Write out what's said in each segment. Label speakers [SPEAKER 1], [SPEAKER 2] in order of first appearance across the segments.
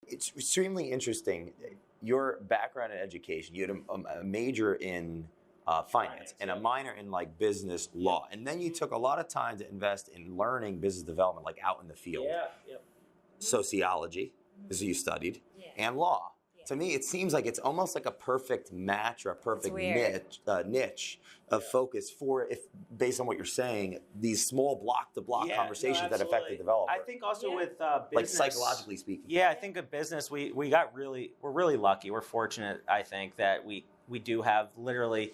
[SPEAKER 1] It's extremely interesting. Your background in education, you had a major in finance and a minor in like business law. And then you took a lot of time to invest in learning business development, like out in the field. Sociology is what you studied, and law. To me, it seems like it's almost like a perfect match or a perfect niche of focus for, if based on what you're saying, these small block-to-block conversations that affect the developer.
[SPEAKER 2] I think also with business,
[SPEAKER 1] like psychologically speaking.
[SPEAKER 2] Yeah, I think of business, we're really lucky. We're fortunate, I think, that we do have literally,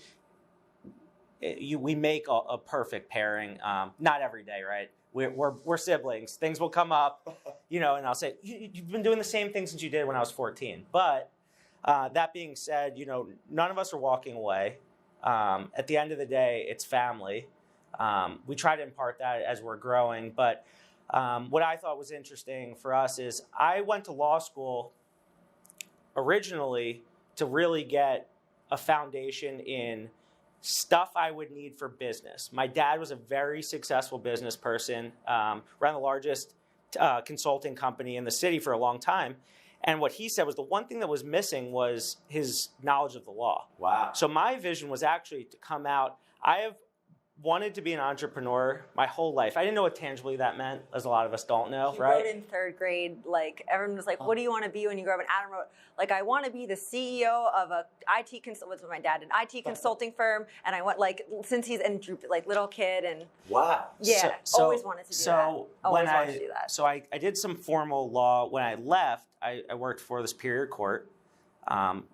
[SPEAKER 2] we make a perfect pairing. Not every day, right? We're siblings. Things will come up, and I'll say, you've been doing the same thing since you did when I was 14. But that being said, none of us are walking away. At the end of the day, it's family. We try to impart that as we're growing. But what I thought was interesting for us is I went to law school originally to really get a foundation in stuff I would need for business. My dad was a very successful business person, ran the largest consulting company in the city for a long time. And what he said was the one thing that was missing was his knowledge of the law.
[SPEAKER 1] Wow.
[SPEAKER 2] So my vision was actually to come out. I have wanted to be an entrepreneur my whole life. I didn't know what tangibly that meant, as a lot of us don't know, right?
[SPEAKER 3] Wrote in third grade, like everyone was like, what do you want to be when you grow up? And Adam wrote, like, I want to be the CEO of a IT what my dad, an IT consulting firm. And I went, like, since he's in like little kid and
[SPEAKER 1] wow.
[SPEAKER 3] Yeah, always wanted to do that. Always wanted to do that.
[SPEAKER 2] So I did some formal law. When I left, I worked for the Superior Court,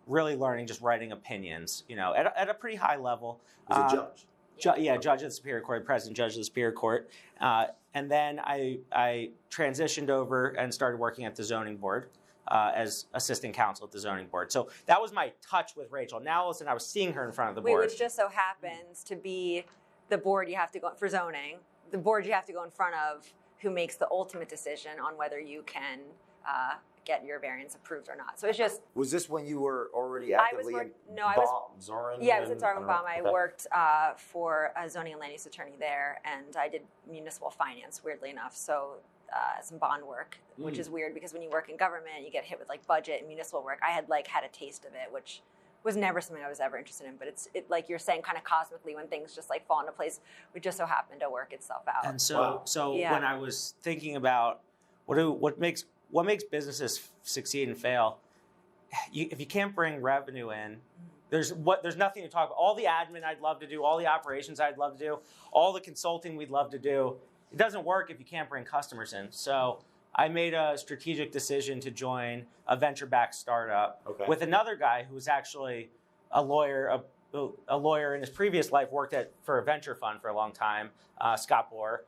[SPEAKER 2] really learning just writing opinions, at a pretty high level.
[SPEAKER 1] Was a judge?
[SPEAKER 2] Judge of the Superior Court, president judge of the Superior Court. And then I transitioned over and started working at the zoning board as assistant counsel at the zoning board. So that was my touch with Rachael. Now, listen, I was seeing her in front of the board.
[SPEAKER 3] Which just so happens to be the board you have to go for zoning, the board you have to go in front of who makes the ultimate decision on whether you can get your variance approved or not. So it's just.
[SPEAKER 1] Was this when you were already actively
[SPEAKER 3] Doran?
[SPEAKER 1] Yeah,
[SPEAKER 3] I was at Doran. I worked for a zoning and land use attorney there, and I did municipal finance, weirdly enough. So some bond work, which is weird because when you work in government, you get hit with like budget and municipal work. I had had a taste of it, which was never something I was ever interested in. But it's like you're saying, kind of cosmically, when things just like fall into place, we just so happen to work itself out.
[SPEAKER 2] And so, when I was thinking about what makes businesses succeed and fail, if you can't bring revenue in, there's nothing to talk about. All the admin I'd love to do, all the operations I'd love to do, all the consulting we'd love to do, it doesn't work if you can't bring customers in. So I made a strategic decision to join a venture-backed startup with another guy who was actually a lawyer. A lawyer in his previous life worked for a venture fund for a long time, Scott Bohr,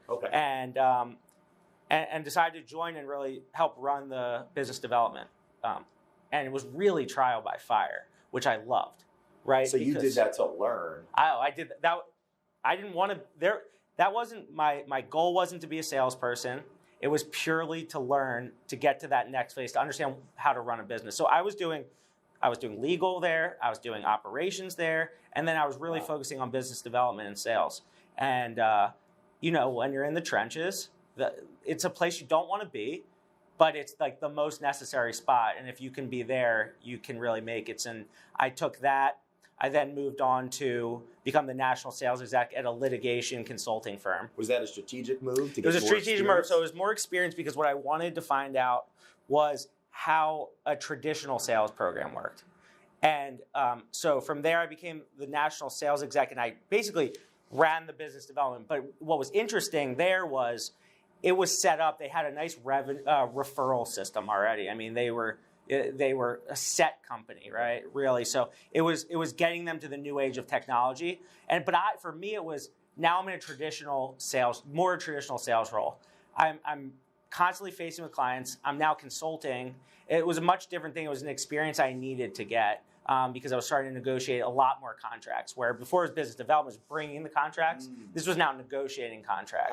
[SPEAKER 2] and decided to join and really help run the business development. And it was really trial by fire, which I loved. Right.
[SPEAKER 1] So you did that to learn.
[SPEAKER 2] I did that. I didn't want to. That wasn't my goal. Wasn't to be a salesperson. It was purely to learn, to get to that next phase, to understand how to run a business. So I was doing legal there. I was doing operations there, and then I was really focusing on business development and sales. And when you're in the trenches, it's a place you don't want to be, but it's like the most necessary spot. And if you can be there, you can really make it. And I took that. I then moved on to become the national sales exec at a litigation consulting firm.
[SPEAKER 1] Was that a strategic move?
[SPEAKER 2] It was a strategic move. So it was more experience because what I wanted to find out was how a traditional sales program worked. And so from there, I became the national sales exec, and I basically ran the business development. But what was interesting there was it was set up. They had a nice referral system already. I mean, they were a set company, right? Really. So it was getting them to the new age of technology. But for me, it was now I'm in a more traditional sales role. I'm constantly facing with clients. I'm now consulting. It was a much different thing. It was an experience I needed to get because I was starting to negotiate a lot more contracts. Where before it was business development, was bringing the contracts. This was now negotiating contracts.